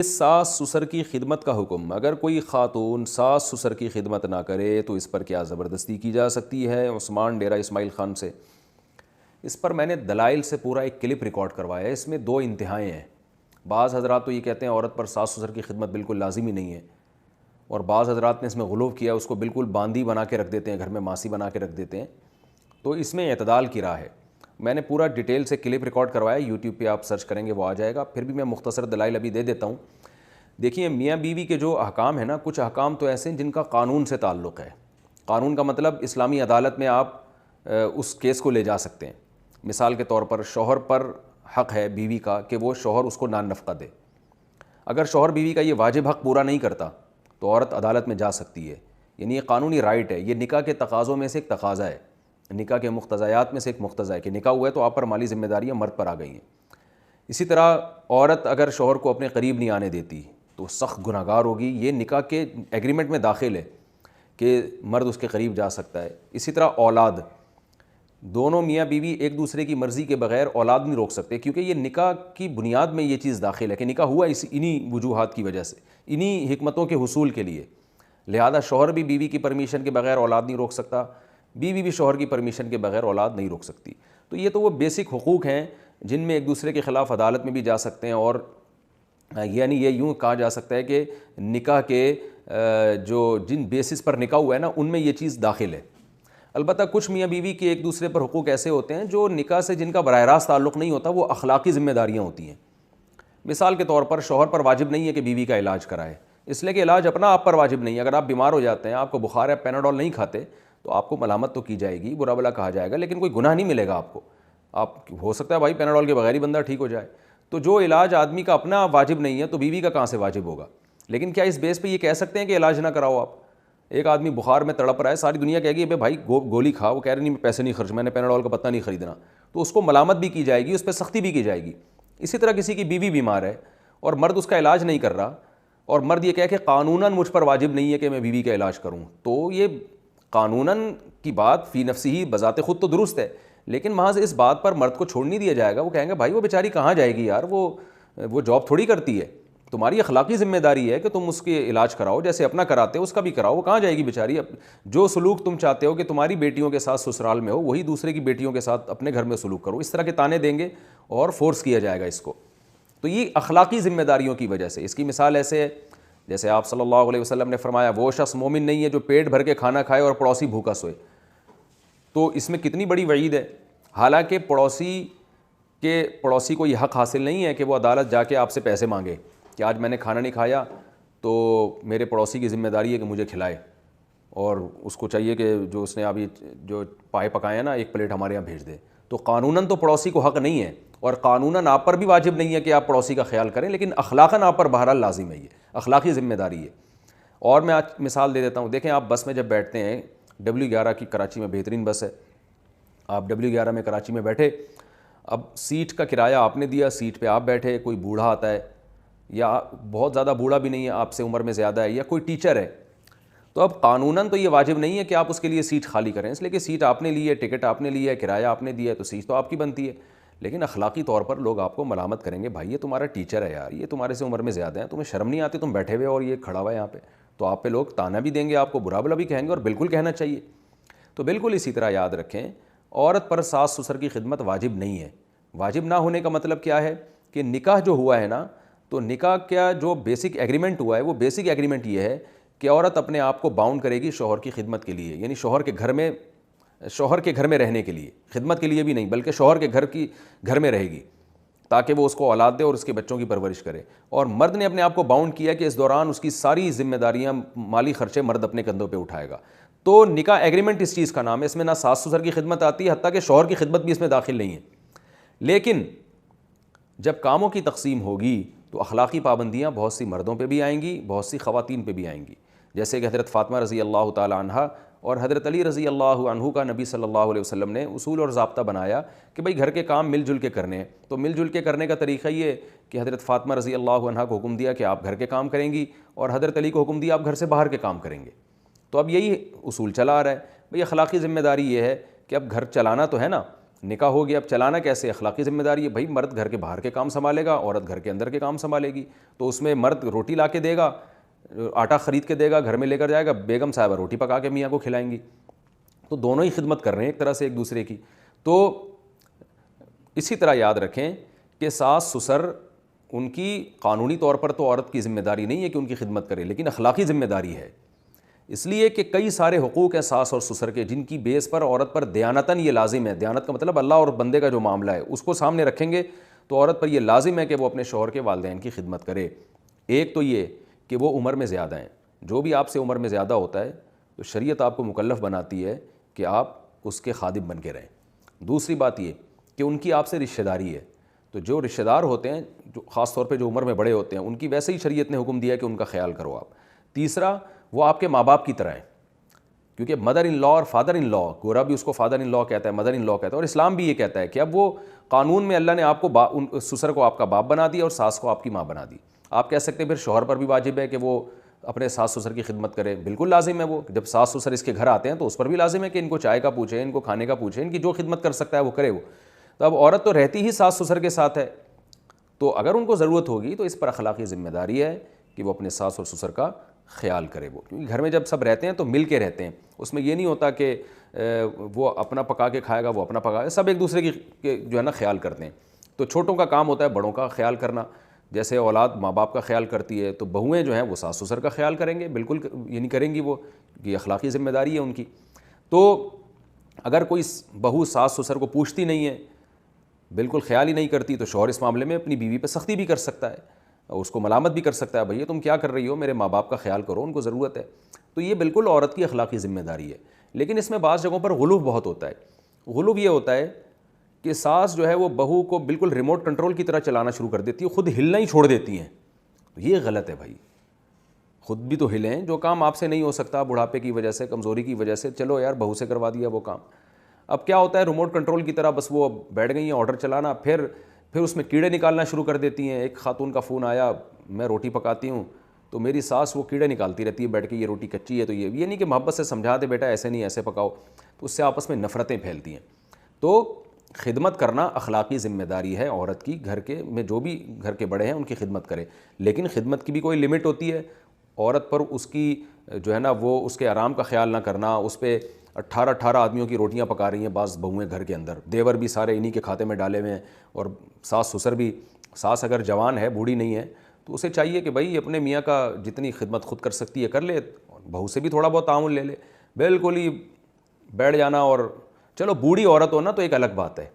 ساس سسر کی خدمت کا حکم، اگر کوئی خاتون ساس سسر کی خدمت نہ کرے تو اس پر کیا زبردستی کی جا سکتی ہے؟ عثمان ڈیرہ اسماعیل خان سے۔ اس پر میں نے دلائل سے پورا ایک کلپ ریکارڈ کروایا ہے، اس میں دو انتہائیں ہیں۔ بعض حضرات تو یہ کہتے ہیں عورت پر ساس سسر کی خدمت بالکل لازمی نہیں ہے، اور بعض حضرات نے اس میں غلو کیا، اس کو بالکل باندی بنا کے رکھ دیتے ہیں، گھر میں ماسی بنا کے رکھ دیتے ہیں۔ تو اس میں اعتدال کی راہ ہے۔ میں نے پورا ڈیٹیل سے کلپ ریکارڈ کروایا، یوٹیوب پہ آپ سرچ کریں گے وہ آ جائے گا، پھر بھی میں مختصر دلائل ابھی دے دیتا ہوں۔ دیکھیے میاں بیوی کے جو احکام ہیں نا، کچھ احکام تو ایسے ہیں جن کا قانون سے تعلق ہے۔ قانون کا مطلب اسلامی عدالت میں آپ اس کیس کو لے جا سکتے ہیں۔ مثال کے طور پر شوہر پر حق ہے بیوی کا کہ وہ شوہر اس کو نان نفقہ دے۔ اگر شوہر بیوی کا یہ واجب حق پورا نہیں کرتا تو عورت عدالت میں جا سکتی ہے، یعنی یہ قانونی رائٹ ہے، یہ نکاح کے تقاضوں میں سے ایک تقاضا ہے، نکاح کے مقتضیات میں سے ایک مقتضا ہے کہ نکاح ہوا ہے تو آپ پر مالی ذمہ داریاں مرد پر آ گئی ہیں۔ اسی طرح عورت اگر شوہر کو اپنے قریب نہیں آنے دیتی تو سخت گناہگار ہوگی، یہ نکاح کے ایگریمنٹ میں داخل ہے کہ مرد اس کے قریب جا سکتا ہے۔ اسی طرح اولاد، دونوں میاں بیوی ایک دوسرے کی مرضی کے بغیر اولاد نہیں روک سکتے، کیونکہ یہ نکاح کی بنیاد میں یہ چیز داخل ہے کہ نکاح ہوا انہی وجوہات کی وجہ سے، انہی حکمتوں کے حصول کے لیے۔ لہذا شوہر بھی بیوی کی پرمیشن کے بغیر اولاد نہیں روک سکتا، بیوی بھی شوہر کی پرمیشن کے بغیر اولاد نہیں روک سکتی۔ تو یہ تو وہ بیسک حقوق ہیں جن میں ایک دوسرے کے خلاف عدالت میں بھی جا سکتے ہیں، اور یعنی یہ یوں کہا جا سکتا ہے کہ نکاح کے جو جن بیسس پر نکاح ہوا ہے نا، ان میں یہ چیز داخل ہے۔ البتہ کچھ میاں بیوی کے ایک دوسرے پر حقوق ایسے ہوتے ہیں جو نکاح سے جن کا براہ راست تعلق نہیں ہوتا، وہ اخلاقی ذمہ داریاں ہوتی ہیں۔ مثال کے طور پر شوہر پر واجب نہیں ہے کہ بیوی کا علاج کرائے، اس لیے کہ علاج اپنا آپ پر واجب نہیں ہے۔ اگر آپ بیمار ہو جاتے ہیں، آپ کو بخار ہے، پیناڈول نہیں کھاتے، تو آپ کو ملامت تو کی جائے گی، برا بلا کہا جائے گا، لیکن کوئی گناہ نہیں ملے گا آپ کو۔ آپ ہو سکتا ہے بھائی پیناڈول کے بغیر ہی بندہ ٹھیک ہو جائے، تو جو علاج آدمی کا اپنا واجب نہیں ہے تو بیوی کا کہاں سے واجب ہوگا؟ لیکن کیا اس بیس پہ یہ کہہ سکتے ہیں کہ علاج نہ کراؤ آپ؟ ایک آدمی بخار میں تڑپ رہا ہے، ساری دنیا کہے گی بھائی گولی کھا، وہ کہہ رہے نہیں میں پیسے نہیں خرچ، میں نے پیناڈول کا پتہ نہیں خریدنا، تو اس کو ملامت بھی کی جائے گی، اس پہ سختی بھی کی جائے گی۔ اسی طرح کسی کی بیوی بیمار ہے اور مرد اس کا علاج نہیں کر رہا، اور مرد یہ کہے کہ قانوناً مجھ پر واجب نہیں ہے کہ میں بیوی کا علاج کروں، تو یہ قانوناً کی بات فی نفسی ہی بذات خود تو درست ہے، لیکن محض اس بات پر مرد کو چھوڑ نہیں دیا جائے گا۔ وہ کہیں گے بھائی وہ بیچاری کہاں جائے گی یار، وہ جاب تھوڑی کرتی ہے، تمہاری اخلاقی ذمہ داری ہے کہ تم اس کے علاج کراؤ، جیسے اپنا کراتے ہو اس کا بھی کراؤ۔ وہ کہاں جائے گی بیچاری؟ جو سلوک تم چاہتے ہو کہ تمہاری بیٹیوں کے ساتھ سسرال میں ہو، وہی دوسرے کی بیٹیوں کے ساتھ اپنے گھر میں سلوک کرو۔ اس طرح کے تانے دیں گے اور فورس کیا جائے گا اس کو۔ تو یہ اخلاقی ذمہ داریوں کی وجہ سے، اس کی مثال ایسے ہے جیسے آپ صلی اللہ علیہ وسلم نے فرمایا وہ شخص مومن نہیں ہے جو پیٹ بھر کے کھانا کھائے اور پڑوسی بھوکا سوئے۔ تو اس میں کتنی بڑی وعید ہے، حالانکہ پڑوسی کو یہ حق حاصل نہیں ہے کہ وہ عدالت جا کے آپ سے پیسے مانگے کہ آج میں نے کھانا نہیں کھایا تو میرے پڑوسی کی ذمہ داری ہے کہ مجھے کھلائے، اور اس کو چاہیے کہ جو اس نے ابھی جو پائے پکائے ہیں نا ایک پلیٹ ہمارے یہاں بھیج دے۔ تو قانوناً تو پڑوسی کو حق نہیں ہے، اور قانوناً آپ پر بھی واجب نہیں ہے کہ آپ پڑوسی کا خیال کریں، لیکن اخلاقاً آپ پر بہرحال لازم ہے، یہ اخلاقی ذمہ داری ہے۔ اور میں آج مثال دے دیتا ہوں، دیکھیں آپ بس میں جب بیٹھتے ہیں، W11 کی کراچی میں بہترین بس ہے، آپ W11 میں کراچی میں بیٹھے، اب سیٹ کا کرایہ آپ نے دیا، سیٹ پہ آپ بیٹھے، کوئی بوڑھا آتا ہے یا بہت زیادہ بوڑھا بھی نہیں ہے، آپ سے عمر میں زیادہ ہے، یا کوئی ٹیچر ہے، تو اب قانوناً تو یہ واجب نہیں ہے کہ آپ اس کے لیے سیٹ خالی کریں، اس لیے کہ سیٹ آپ نے لی ہے، ٹکٹ آپ نے لیا ہے، کرایہ آپ نے دیا ہے، تو سیٹ تو آپ کی بنتی ہے۔ لیکن اخلاقی طور پر لوگ آپ کو ملامت کریں گے، بھائی یہ تمہارا ٹیچر ہے یار، یہ تمہارے سے عمر میں زیادہ ہیں، تمہیں شرم نہیں آتی، تم بیٹھے ہوئے اور یہ کھڑا ہوا ہے یہاں پہ، تو آپ پہ لوگ تانا بھی دیں گے، آپ کو برا بلا بھی کہیں گے، اور بالکل کہنا چاہیے۔ تو بالکل اسی طرح یاد رکھیں، عورت پر ساس سسر کی خدمت واجب نہیں ہے۔ واجب نہ ہونے کا مطلب کیا ہے کہ نکاح جو ہوا ہے نا، تو نکاح کا جو بیسک ایگریمنٹ ہوا ہے، وہ بیسک ایگریمنٹ یہ ہے کہ عورت اپنے آپ کو باؤنڈ کرے گی شوہر کی خدمت کے لیے، یعنی شوہر کے گھر میں رہنے کے لیے، خدمت کے لیے بھی نہیں بلکہ شوہر کے گھر میں رہے گی تاکہ وہ اس کو اولاد دے اور اس کے بچوں کی پرورش کرے۔ اور مرد نے اپنے آپ کو باؤنڈ کیا کہ اس دوران اس کی ساری ذمہ داریاں، مالی خرچے مرد اپنے کندھوں پہ اٹھائے گا۔ تو نکاح ایگریمنٹ اس چیز کا نام ہے، اس میں نہ ساس سسر کی خدمت آتی ہے، حتیٰ کہ شوہر کی خدمت بھی اس میں داخل نہیں ہے۔ لیکن جب کاموں کی تقسیم ہوگی تو اخلاقی پابندیاں بہت سی مردوں پہ بھی آئیں گی، بہت سی خواتین پہ بھی آئیں گی، جیسے کہ حضرت فاطمہ رضی اللہ تعالی عنہا اور حضرت علی رضی اللہ عنہ کا نبی صلی اللہ علیہ وسلم نے اصول اور ضابطہ بنایا کہ بھئی گھر کے کام مل جل کے کرنے ہیں۔ تو مل جل کے کرنے کا طریقہ یہ کہ حضرت فاطمہ رضی اللہ عنہا کو حکم دیا کہ آپ گھر کے کام کریں گی، اور حضرت علی کو حکم دیا آپ گھر سے باہر کے کام کریں گے۔ تو اب یہی اصول چلا آ رہا ہے۔ بھئی اخلاقی ذمہ داری یہ ہے کہ اب گھر چلانا تو ہے نا، نکاح ہو گیا، اب چلانا کیسے؟ اخلاقی ذمہ داری ہے بھائی، مرد گھر کے باہر کے کام سنبھالے گا، عورت گھر کے اندر کے کام سنبھالے گی. تو اس میں مرد روٹی لا کے دے گا، آٹا خرید کے دے گا، گھر میں لے کر جائے گا، بیگم صاحبہ روٹی پکا کے میاں کو کھلائیں گی. تو دونوں ہی خدمت کر رہے ہیں ایک طرح سے ایک دوسرے کی. تو اسی طرح یاد رکھیں کہ ساس سسر، ان کی قانونی طور پر تو عورت کی ذمہ داری نہیں ہے کہ ان کی خدمت کرے، لیکن اخلاقی ذمہ داری ہے. اس لیے کہ کئی سارے حقوق ہیں ساس اور سسر کے، جن کی بیس پر عورت پر دیانتاً یہ لازم ہے. دیانت کا مطلب اللہ اور بندے کا جو معاملہ ہے اس کو سامنے رکھیں گے تو عورت پر یہ لازم ہے کہ وہ اپنے شوہر کے والدین کی خدمت کرے. ایک تو یہ کہ وہ عمر میں زیادہ ہیں، جو بھی آپ سے عمر میں زیادہ ہوتا ہے تو شریعت آپ کو مکلف بناتی ہے کہ آپ اس کے خادم بن کے رہیں. دوسری بات یہ کہ ان کی آپ سے رشتہ داری ہے، تو جو رشتہ دار ہوتے ہیں، جو خاص طور پہ جو عمر میں بڑے ہوتے ہیں، ان کی ویسے ہی شریعت نے حکم دیا ہے کہ ان کا خیال کرو آپ. تیسرا، وہ آپ کے ماں باپ کی طرح ہیں، کیونکہ مدر ان لا اور فادر ان لا، گورا بھی اس کو فادر ان لا کہتا ہے، مدر ان لا کہتا ہے، اور اسلام بھی یہ کہتا ہے کہ اب وہ قانون میں اللہ نے آپ کو سسر کو آپ کا باپ بنا دیا اور ساس کو آپ کی ماں بنا دی. آپ کہہ سکتے ہیں پھر شوہر پر بھی واجب ہے کہ وہ اپنے ساس سسر کی خدمت کرے. بالکل لازم ہے، وہ جب ساس سسر اس کے گھر آتے ہیں تو اس پر بھی لازم ہے کہ ان کو چائے کا پوچھے، ان کو کھانے کا پوچھے، ان کی جو خدمت کر سکتا ہے وہ کرے وہ. تو اب عورت تو رہتی ہی ساس سسر کے ساتھ ہے، تو اگر ان کو ضرورت ہوگی تو اس پر اخلاقی ذمہ داری ہے کہ وہ اپنے ساس اور سسر کا خیال کرے. وہ کیونکہ گھر میں جب سب رہتے ہیں تو مل کے رہتے ہیں، اس میں یہ نہیں ہوتا کہ وہ اپنا پکا کے کھائے گا وہ اپنا پکا، سب ایک دوسرے کی جو ہے نا خیال کرتے ہیں. تو چھوٹوں کا کام ہوتا ہے بڑوں کا خیال کرنا، جیسے اولاد ماں باپ کا خیال کرتی ہے تو بہویں جو ہیں وہ ساس سسر کا خیال کریں گے، بالکل یہ نہیں کریں گی، وہ یہ اخلاقی ذمہ داری ہے ان کی. تو اگر کوئی بہو ساس سسر کو پوچھتی نہیں ہے، بالکل خیال ہی نہیں کرتی، تو شوہر اس معاملے میں اپنی بیوی پہ سختی بھی کر سکتا ہے، اس کو ملامت بھی کر سکتا ہے، بھیا تم کیا کر رہی ہو، میرے ماں باپ کا خیال کرو، ان کو ضرورت ہے. تو یہ بالکل عورت کی اخلاقی ذمہ داری ہے. لیکن اس میں بعض جگہوں پر غلو بہت ہوتا ہے. غلو یہ ہوتا ہے کہ ساس جو ہے وہ بہو کو بالکل ریموٹ کنٹرول کی طرح چلانا شروع کر دیتی ہے، خود ہلنا ہی چھوڑ دیتی ہیں. تو یہ غلط ہے بھائی، خود بھی تو ہلیں. جو کام آپ سے نہیں ہو سکتا بڑھاپے کی وجہ سے، کمزوری کی وجہ سے، چلو یار بہو سے کروا دیا وہ کام. اب کیا ہوتا ہے ریموٹ کنٹرول کی طرح بس وہ بیٹھ گئی ہیں آرڈر چلانا، پھر اس میں کیڑے نکالنا شروع کر دیتی ہیں. ایک خاتون کا فون آیا، میں روٹی پکاتی ہوں تو میری ساس وہ کیڑے نکالتی رہتی ہے بیٹھ کے، یہ روٹی کچی ہے تو یہ نہیں کہ محبت سے سمجھا دے بیٹا ایسے نہیں ایسے پکاؤ، تو اس سے آپس میں نفرتیں پھیلتی ہیں. تو خدمت کرنا اخلاقی ذمہ داری ہے عورت کی، گھر کے میں جو بھی گھر کے بڑے ہیں ان کی خدمت کرے، لیکن خدمت کی بھی کوئی لمٹ ہوتی ہے. عورت پر اس کی جو ہے نا وہ اس کے آرام کا خیال نہ کرنا، اس پہ 18 آدمیوں کی روٹیاں پکا رہی ہیں بعض بہویں گھر کے اندر، دیور بھی سارے انہی کے کھاتے میں ڈالے ہوئے ہیں، اور ساس سسر بھی. ساس اگر جوان ہے، بوڑھی نہیں ہے، تو اسے چاہیے کہ بھائی اپنے میاں کا جتنی خدمت خود کر سکتی ہے کر لے، بہو سے بھی تھوڑا بہت تعاون لے لے. بالکل ہی بیٹھ جانا، اور چلو بوڑھی عورت ہو نا تو ایک الگ بات ہے،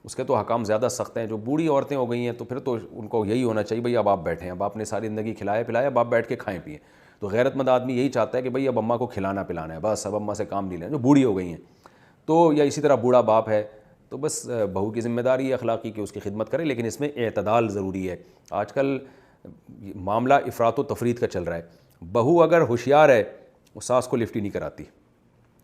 اس کے تو حکام زیادہ سخت ہیں. جو بوڑھی عورتیں ہو گئی ہیں تو پھر تو ان کو یہی ہونا چاہیے بھائی اب آپ بیٹھیں، اب آپ نے ساری زندگی کھلایا پلایا، اب آپ بیٹھ کے کھائیں پئیں. تو غیرت مند آدمی یہی چاہتا ہے کہ بھائی اب اماں کو کھلانا پلانا ہے، بس اب اماں سے کام نہیں لینا، جو بوڑھی ہو گئی ہیں. تو یا اسی طرح بوڑھا باپ ہے تو بس بہو کی ذمہ داری ہے اخلاقی کہ اس کی خدمت کرے، لیکن اس میں اعتدال ضروری ہے. آج کل معاملہ افراط و تفریط کا چل رہا ہے. بہو اگر ہوشیار ہے وہ ساس کو لفٹ ہی نہیں کراتی،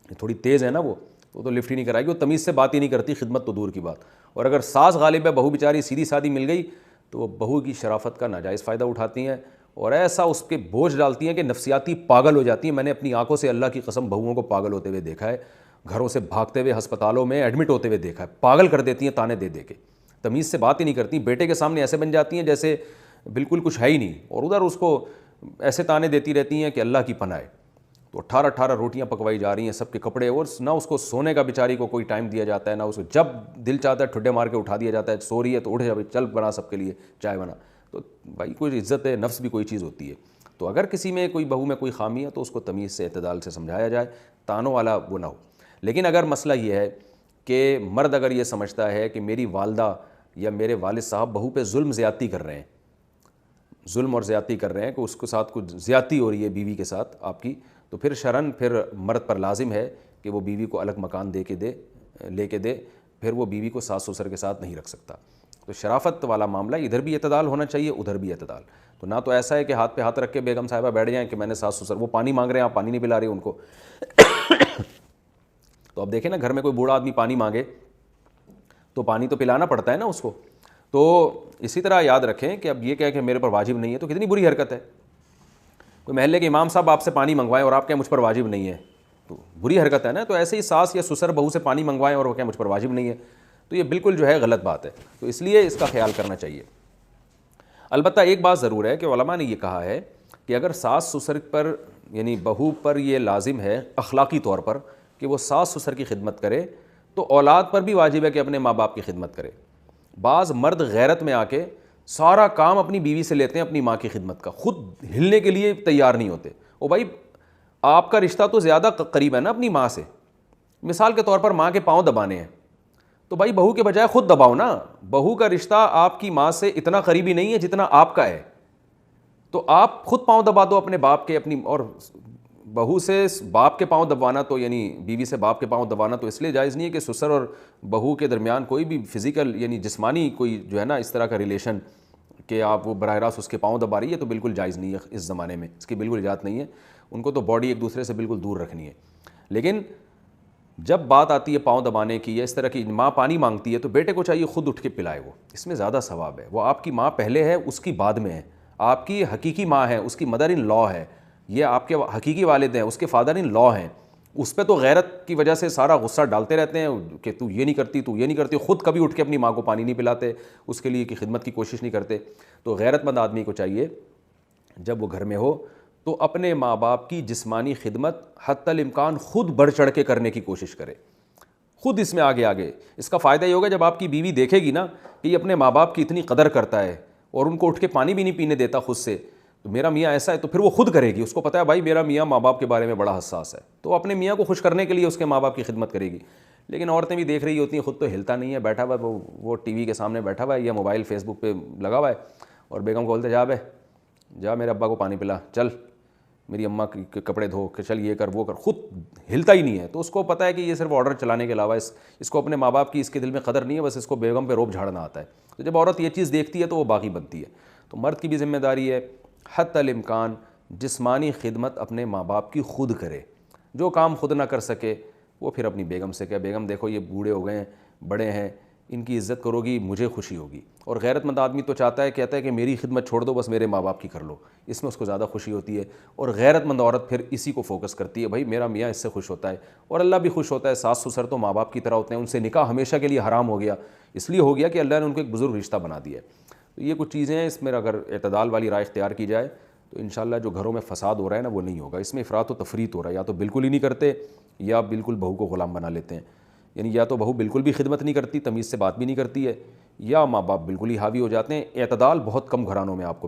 تھوڑی تیز ہے نا وہ تو لفٹ ہی نہیں کرائے گی، وہ تمیز سے بات ہی نہیں کرتی، خدمت تو دور کی بات. اور اگر ساس غالب ہے، بہو بیچاری سیدھی سادھی مل گئی تو وہ بہو کی شرافت کا ناجائز فائدہ اٹھاتی ہیں اور ایسا اس کے بوجھ ڈالتی ہیں کہ نفسیاتی پاگل ہو جاتی ہیں. میں نے اپنی آنکھوں سے اللہ کی قسم بہوؤں کو پاگل ہوتے ہوئے دیکھا ہے، گھروں سے بھاگتے ہوئے ہسپتالوں میں ایڈمٹ ہوتے ہوئے دیکھا ہے. پاگل کر دیتی ہیں تانے دے دے کے، تمیز سے بات ہی نہیں کرتی. بیٹے کے سامنے ایسے بن جاتی ہیں جیسے بالکل کچھ ہے ہی نہیں، اور ادھر اس کو ایسے تانے دیتی رہتی ہیں کہ اللہ کی پناہ ہے. تو 18 روٹیاں پکوائی جا رہی ہیں، سب کے کپڑے، اور نہ اس کو سونے کا بیچاری کو کوئی ٹائم دیا جاتا ہے، نہ اس کو جب دل چاہتا ہے ٹھڈے مار کے اٹھا دیا جاتا ہے. سو رہی ہے تو اٹھ جا چل بنا سب کے لیے چائے بنا. تو بھائی کوئی عزت ہے، نفس بھی کوئی چیز ہوتی ہے. تو اگر کسی میں کوئی بہو میں کوئی خامی ہے تو اس کو تمیز سے اعتدال سے سمجھایا جائے، تانوں والا وہ نہ ہو. لیکن اگر مسئلہ یہ ہے کہ مرد اگر یہ سمجھتا ہے کہ میری والدہ یا میرے والد صاحب بہو پہ ظلم زیادتی کر رہے ہیں، ظلم اور زیادتی کر رہے ہیں کہ اس کے ساتھ کچھ زیادتی ہو رہی ہے بیوی کے ساتھ آپ کی، تو پھر شرعاً پھر مرد پر لازم ہے کہ وہ بیوی کو الگ مکان لے کے دے. پھر وہ بیوی کو ساس سسر کے ساتھ نہیں رکھ سکتا. تو شرافت والا معاملہ، ادھر بھی اعتدال ہونا چاہیے ادھر بھی اعتدال. تو نہ تو ایسا ہے کہ ہاتھ پہ ہاتھ رکھ کے بیگم صاحبہ بیٹھ جائیں کہ میں نے ساس سسر، وہ پانی مانگ رہے ہیں آپ پانی نہیں پلا رہے ان کو. تو اب دیکھیں نا گھر میں کوئی بوڑھا آدمی پانی مانگے تو پانی تو پلانا پڑتا ہے نا اس کو. تو اسی طرح یاد رکھیں کہ اب یہ کہہ کہ میرے پر واجب نہیں ہے تو کتنی بری حرکت ہے. کوئی محلے کے امام صاحب آپ سے پانی منگوائیں اور آپ کہیں مجھ پر واجب نہیں ہے، تو بری حرکت ہے نا. تو ایسے ہی ساس یا سسر بہو سے پانی منگوائیں اور وہ کہیں مجھ پر واجب نہیں ہے، تو یہ بالکل جو ہے غلط بات ہے، تو اس لیے اس کا خیال کرنا چاہیے۔ البتہ ایک بات ضرور ہے کہ علماء نے یہ کہا ہے کہ اگر ساس سسر پر یعنی بہو پر یہ لازم ہے اخلاقی طور پر کہ وہ ساس سسر کی خدمت کرے، تو اولاد پر بھی واجب ہے کہ اپنے ماں باپ کی خدمت کرے۔ بعض مرد غیرت میں آ کے سارا کام اپنی بیوی سے لیتے ہیں اپنی ماں کی خدمت کا، خود ہلنے کے لیے تیار نہیں ہوتے۔ او بھائی آپ کا رشتہ تو زیادہ قریب ہے نا اپنی ماں سے، مثال کے طور پر ماں کے پاؤں دبانے ہیں، تو بھائی بہو کے بجائے خود دباؤ نا۔ بہو کا رشتہ آپ کی ماں سے اتنا قریبی نہیں ہے جتنا آپ کا ہے، تو آپ خود پاؤں دبا دو اپنے باپ کے، اپنی، اور بہو سے باپ کے پاؤں دبوانا تو یعنی بیوی سے باپ کے پاؤں دبانا تو اس لیے جائز نہیں ہے کہ سسر اور بہو کے درمیان کوئی بھی فزیکل یعنی جسمانی کوئی جو ہے نا اس طرح کا ریلیشن کہ آپ وہ براہ راست اس کے پاؤں دبا رہی ہے، تو بالکل جائز نہیں ہے اس زمانے میں، اس کی بالکل اجازت نہیں ہے۔ ان کو تو باڈی ایک دوسرے سے بالکل دور رکھنی ہے۔ لیکن جب بات آتی ہے پاؤں دبانے کی یا اس طرح کی، ماں پانی مانگتی ہے تو بیٹے کو چاہیے خود اٹھ کے پلائے، وہ اس میں زیادہ ثواب ہے۔ وہ آپ کی ماں پہلے ہے، اس کی بعد میں ہے، آپ کی حقیقی ماں ہے، اس کی مدر ان لا ہے، یہ آپ کے حقیقی والد ہیں، اس کے فادر ان لا ہیں۔ اس پہ تو غیرت کی وجہ سے سارا غصہ ڈالتے رہتے ہیں کہ تو یہ نہیں کرتی، تو یہ نہیں کرتی، خود کبھی اٹھ کے اپنی ماں کو پانی نہیں پلاتے، اس کے لیے کی خدمت کی کوشش نہیں کرتے۔ تو غیرت مند آدمی کو چاہیے جب وہ گھر میں ہو تو اپنے ماں باپ کی جسمانی خدمت حتی الامکان خود بڑھ چڑھ کے کرنے کی کوشش کرے، خود اس میں آگے۔ اس کا فائدہ یہ ہوگا جب آپ کی بیوی دیکھے گی نا کہ یہ اپنے ماں باپ کی اتنی قدر کرتا ہے اور ان کو اٹھ کے پانی بھی نہیں پینے دیتا خود سے، تو میرا میاں ایسا ہے، تو پھر وہ خود کرے گی۔ اس کو پتہ ہے بھائی میرا میاں ماں باپ کے بارے میں بڑا حساس ہے، تو اپنے میاں کو خوش کرنے کے لیے اس کے ماں باپ کی خدمت کرے گی۔ لیکن عورتیں بھی دیکھ رہی ہوتی ہیں، خود تو ہلتا نہیں ہے، بیٹھا ہوا ہے وہ ٹی وی کے سامنے بیٹھا ہوا ہے یا موبائل فیس بک پہ لگا ہوا ہے، اور بیگم کو بولتے جا میرے ابا کو پانی پلا، چل میری اماں کے کپڑے دھو، کہ چل یہ کر وہ کر، خود ہلتا ہی نہیں ہے۔ تو اس کو پتہ ہے کہ یہ صرف آرڈر چلانے کے علاوہ اس کو اپنے ماں باپ کی اس کے دل میں قدر نہیں ہے، بس اس کو بیگم پہ روب جھاڑنا آتا ہے۔ تو جب عورت یہ چیز دیکھتی ہے تو وہ باغی بنتی ہے۔ تو مرد کی بھی ذمہ داری ہے حتی الامکان جسمانی خدمت اپنے ماں باپ کی خود کرے۔ جو کام خود نہ کر سکے وہ پھر اپنی بیگم سے کہے، بیگم دیکھو یہ بوڑھے ہو گئے ہیں، بڑے ہیں، ان کی عزت کرو گی مجھے خوشی ہوگی۔ اور غیرت مند آدمی تو چاہتا ہے، کہتا ہے کہ میری خدمت چھوڑ دو، بس میرے ماں باپ کی کر لو، اس میں اس کو زیادہ خوشی ہوتی ہے۔ اور غیرت مند عورت پھر اسی کو فوکس کرتی ہے، بھائی میرا میاں اس سے خوش ہوتا ہے اور اللہ بھی خوش ہوتا ہے۔ ساس سسر تو ماں باپ کی طرح ہوتے ہیں، ان سے نکاح ہمیشہ کے لیے حرام ہو گیا، اس لیے ہو گیا کہ اللہ نے ان کو ایک بزرگ رشتہ بنا دیا ہے۔ تو یہ کچھ چیزیں ہیں، اس میں اگر اعتدال والی رائے اختیار کی جائے تو انشاءاللہ جو گھروں میں فساد ہو رہا ہے نا وہ نہیں ہوگا۔ اس میں افراط و تفریط ہو رہا ہے، یا تو بالکل ہی نہیں کرتے یا بالکل بہو کو غلام بنا لیتے ہیں، یعنی یا تو بہو بالکل بھی خدمت نہیں کرتی، تمیز سے بات بھی نہیں کرتی ہے، یا ماں باپ بالکل ہی حاوی ہو جاتے ہیں۔ اعتدال بہت کم گھرانوں میں آپ کو